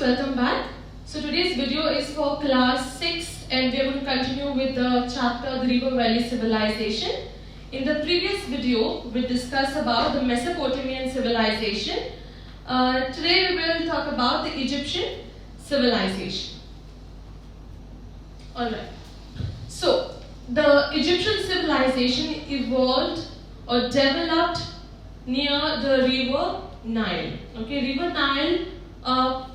welcome back. So today's video is for class 6 and we are going to continue with the chapter The River Valley Civilization. In the previous video we discussed about the Mesopotamian civilization. Today we will talk about the Egyptian civilization. Alright. So the Egyptian civilization evolved or developed near the river Nile. Okay, river Nile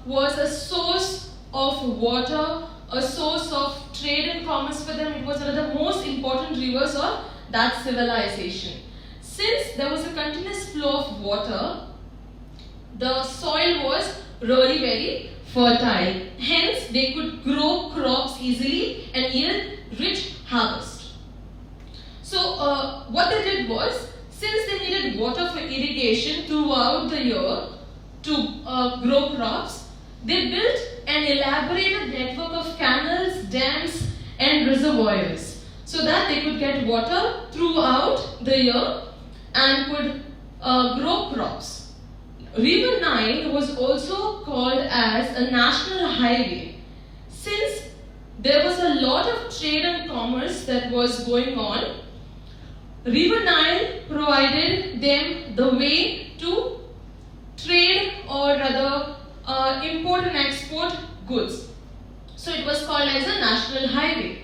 was a source of water, a source of trade and commerce for them. It was one of the most important rivers of that civilization. Since there was a continuous flow of water, the soil was really very fertile. Hence, they could grow crops easily and yield rich harvest. So, what they did was, since they needed water for irrigation throughout the year to grow crops, they built an elaborated network of canals, dams and reservoirs so that they could get water throughout the year and could grow crops. River Nile was also called as a national highway since there was a lot of trade and commerce that was going on. River Nile provided them the way to trade or rather import and export goods. So it was called as a national highway.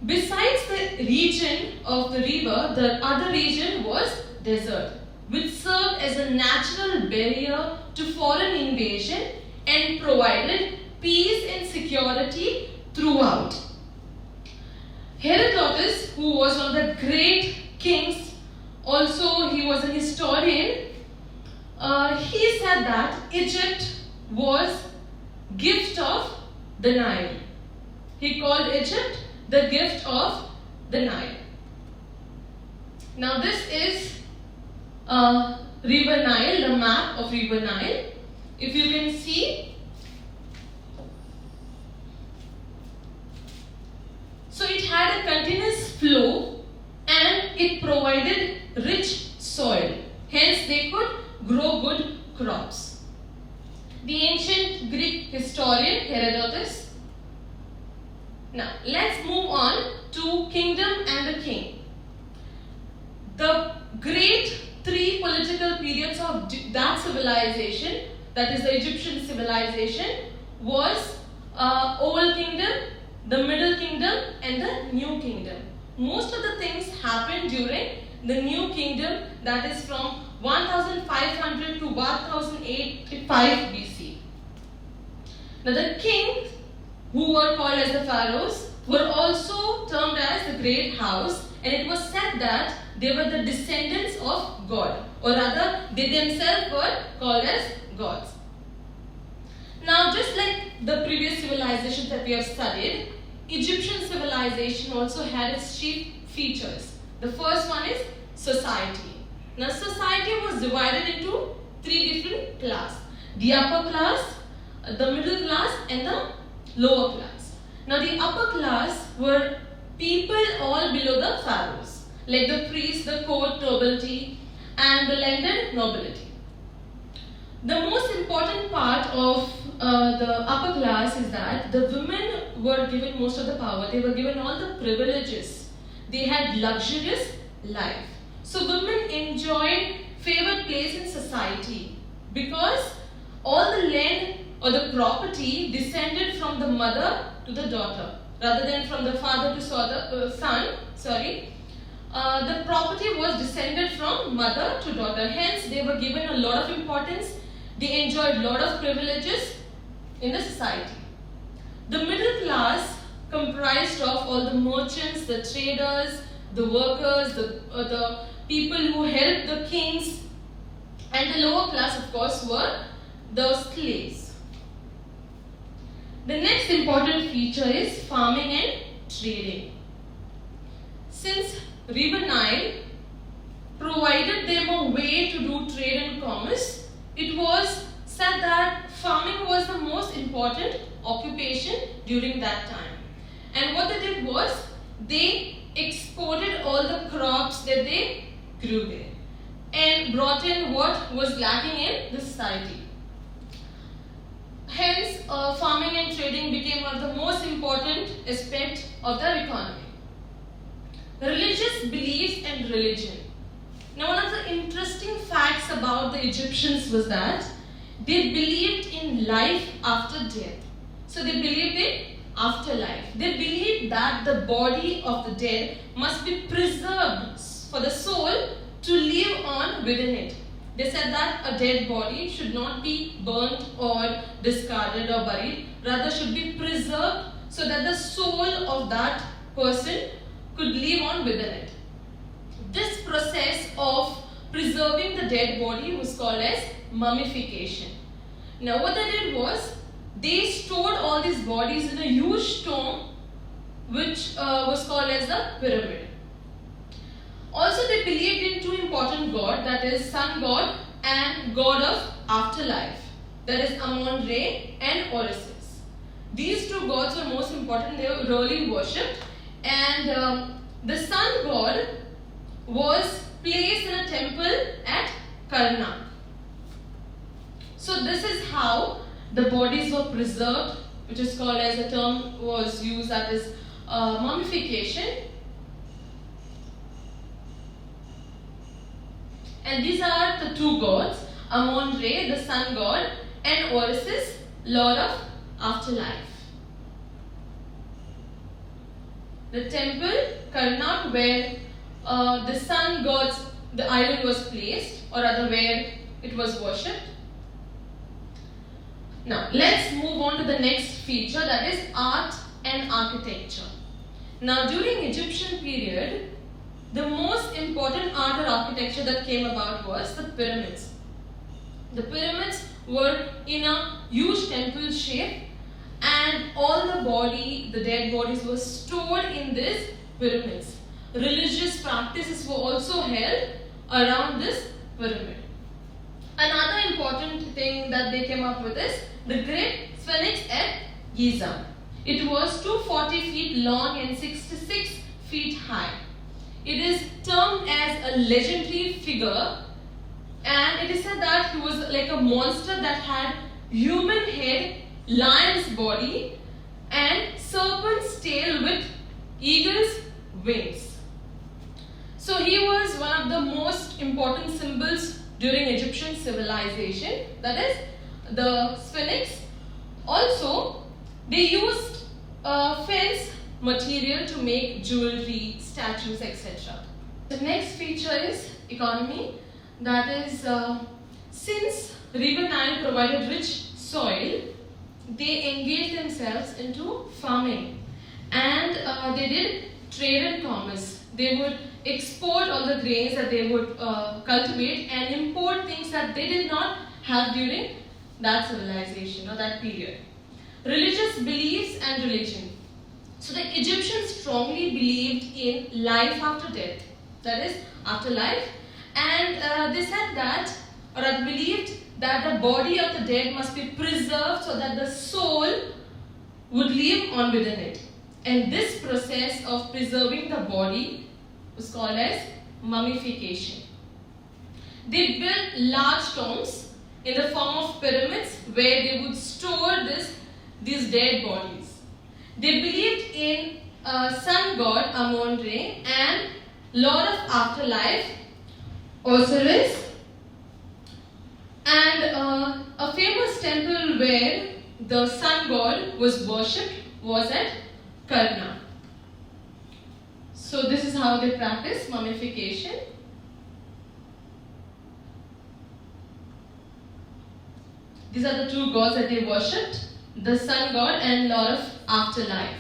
Besides the region of the river, the other region was desert, which served as a natural barrier to foreign invasion and provided peace and security throughout. Herodotus, who was one of the great kings, also he was an historian, he said that Egypt was gift of the Nile. He called Egypt the gift of the Nile. Now this is River Nile, the map of River Nile. If you can see, so it had a continuous flow and it provided rich soil. Hence they could grow good crops. The ancient Greek historian Herodotus. Now let's move on to kingdom and the king. The great three political periods of that civilization, that is the Egyptian civilization, was Old Kingdom, the Middle Kingdom and the New Kingdom. Most of the things happened during the New Kingdom, that is from 1500 to 1085 BC. Now the kings, who were called as the pharaohs, were also termed as the Great House, and it was said that they were the descendants of God, or rather they themselves were called as gods. Now just like the previous civilizations that we have studied, Egyptian civilization also had its chief features. The first one is society. Now society was divided into three different classes: the upper class, the middle class and the lower class. Now the upper class were people all below the pharaohs, like the priests, the court nobility and the landed nobility. The most important part of the upper class is that the women were given most of the power. They were given all the privileges. They had luxurious life. So women enjoyed favored place in society because all the land or the property descended from the mother to the daughter rather than from the father to son. The property was descended from mother to daughter. Hence they were given a lot of importance. They enjoyed a lot of privileges in the society. The middle class comprised of all the merchants, the traders, the workers, the people who helped the kings, and the lower class of course were the slaves. The next important feature is farming and trading. Since River Nile provided them a way to do trade and commerce, it was said that farming was the most important occupation during that time. And what they did was, they exported all the crops that they grew there and brought in what was lacking in the society. Hence, farming and trading became one of the most important aspects of their economy. Religious beliefs and religion. Now, one of the interesting facts about the Egyptians was that they believed in life after death. So they believed in afterlife. They believed that the body of the dead must be preserved for the soul to live on within it. They said that a dead body should not be burnt or discarded or buried, rather should be preserved so that the soul of that person could live on within it. This process of preserving the dead body was called as mummification. Now what they did was, they stored all these bodies in a huge tomb which was called as the pyramid. Also, they believed in two important gods, that is sun god and god of afterlife, that is Amun-Re and Osiris. These two gods were most important, they were really worshipped, and the sun god was placed in a temple at Karnak. So this is how the bodies were preserved, which is called, as the term was used, that is mummification. And these are the two gods, Amun-Re, the sun god, and Osiris, lord of afterlife. The temple, Karnak, where the sun god's the idol was placed, or rather where it was worshipped. Now, let's move on to the next feature, that is art and architecture. Now, during Egyptian period, the most important art or architecture that came about was the pyramids. The pyramids were in a huge temple shape, and all the dead bodies were stored in these pyramids. Religious practices were also held around this pyramid. Another important thing that they came up with is the Great Sphinx at Giza. It was 240 feet long and 66 feet high. It is termed as a legendary figure, and it is said that he was like a monster that had human head, lion's body, and serpent's tail with eagle's wings. So he was one of the most important symbols during Egyptian civilization, that is the Sphinx. Also, they used fence material to make jewelry, statues, etc. The next feature is economy. That is, since River Nile provided rich soil, they engaged themselves into farming, and they did trade and commerce. They would export all the grains that they would cultivate and import things that they did not have during that civilization or that period. Religious beliefs and religion. So the Egyptians strongly believed in life after death, that is afterlife, and they said that, or had believed that the body of the dead must be preserved so that the soul would live on within it. And this process of preserving the body was called as mummification. They built large tombs in the form of pyramids where they would store these dead bodies. They believed in sun god Amun-Re and lord of afterlife Osiris, and a famous temple where the sun god was worshipped was at Karnak. So this is how they practice mummification. These are the two gods that they worshipped, the sun god and lord of afterlife.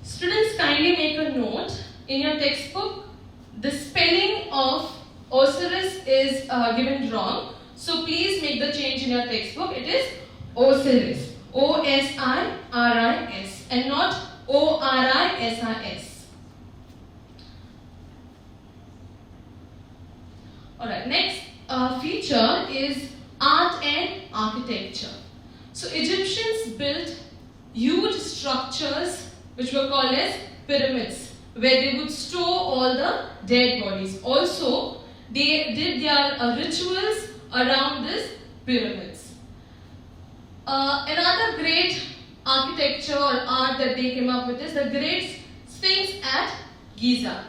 Students, kindly make a note. In your textbook, the spelling of Osiris is given wrong. So please make the change in your textbook. It is Osiris, O-S-I-R-I-S, and not O-R-I-S-I-S. Alright, next feature is art and architecture. So Egyptians built huge structures which were called as pyramids, where they would store all the dead bodies. Also, they did their rituals around these pyramids. Another great architecture or art that they came up with is the Great Sphinx at Giza.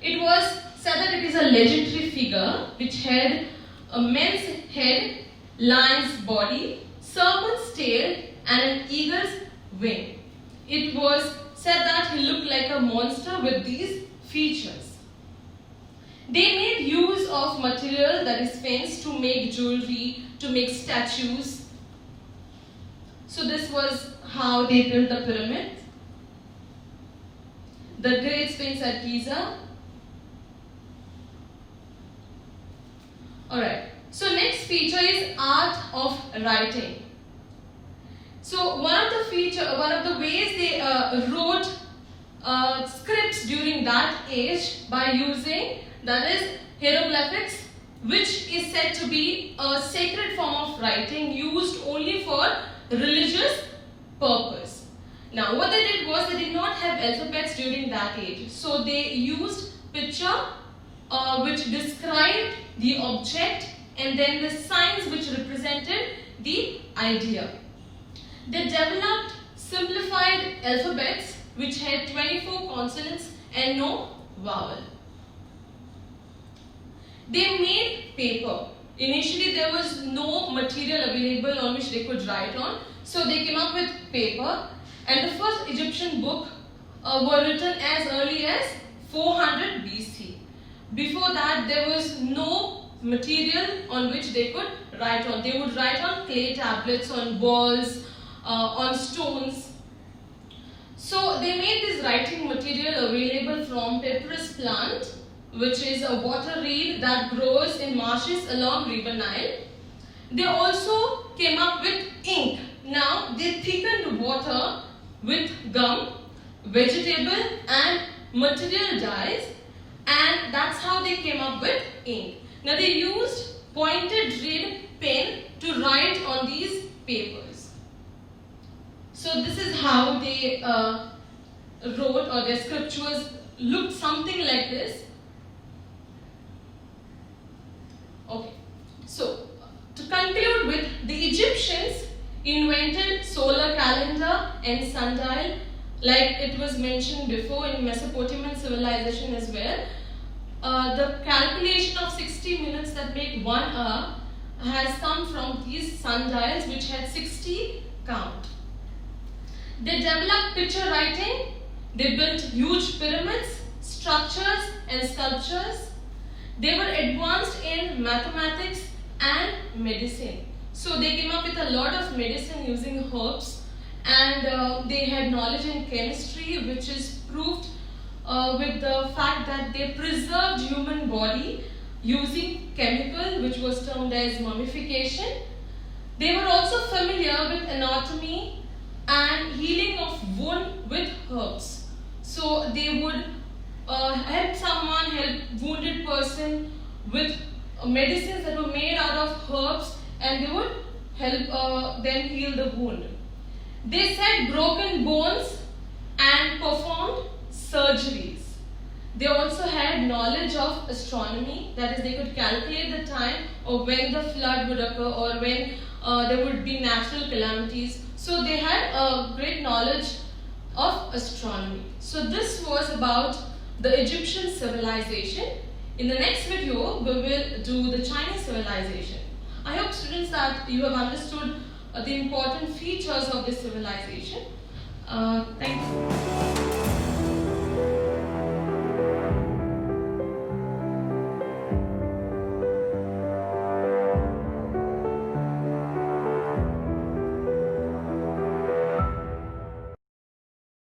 It was said that it is a legendary figure which had a man's head, lion's body, serpent's tail, and an eagle's wing. It was said that he looked like a monster with these features. They made use of material that is sphinx to make jewelry, to make statues. So this was how they built the pyramid. The Great Sphinx at Giza. Alright, so next feature is art of writing. So one of the ways they wrote scripts during that age by using, that is, hieroglyphics, which is said to be a sacred form of writing used only for religious purpose. Now what they did was they did not have alphabets during that age. So they used picture which described the object and then the signs which represented the idea. They developed simplified alphabets which had 24 consonants and no vowel. They made paper. Initially there was no material available on which they could write on, so they came up with paper, and the first Egyptian book were written as early as 400 BC. Before that there was no material on which they could write on. They would write on clay tablets, on walls, on stones. So they made this writing material available from papyrus plant, which is a water reed that grows in marshes along River Nile. They also came up with ink. Now they thickened water with gum, vegetable and material dyes, and that's how they came up with ink. Now they used pointed reed pen to write on these papers. So this is how they wrote, or their scriptures looked something like this. Okay, so to conclude with, the Egyptians invented solar calendar and sundial, like it was mentioned before in Mesopotamian civilization as well. The calculation of 60 minutes that make 1 hour has come from these sundials which had 60 count. They developed picture writing. They built huge pyramids, structures and sculptures. They were advanced in mathematics and medicine. So they came up with a lot of medicine using herbs, and they had knowledge in chemistry, which is proved with the fact that they preserved human body using chemical, which was termed as mummification. They were also familiar with anatomy and healing of wound with herbs. So they would help wounded person with medicines that were made out of herbs, and they would help them heal the wound. They set broken bones and performed surgeries. They also had knowledge of astronomy, that is, they could calculate the time of when the flood would occur or when there would be natural calamities. So they had a great knowledge of astronomy. So this was about the Egyptian civilization. In the next video, we will do the Chinese civilization. I hope, students, that you have understood the important features of this civilization. Thank you.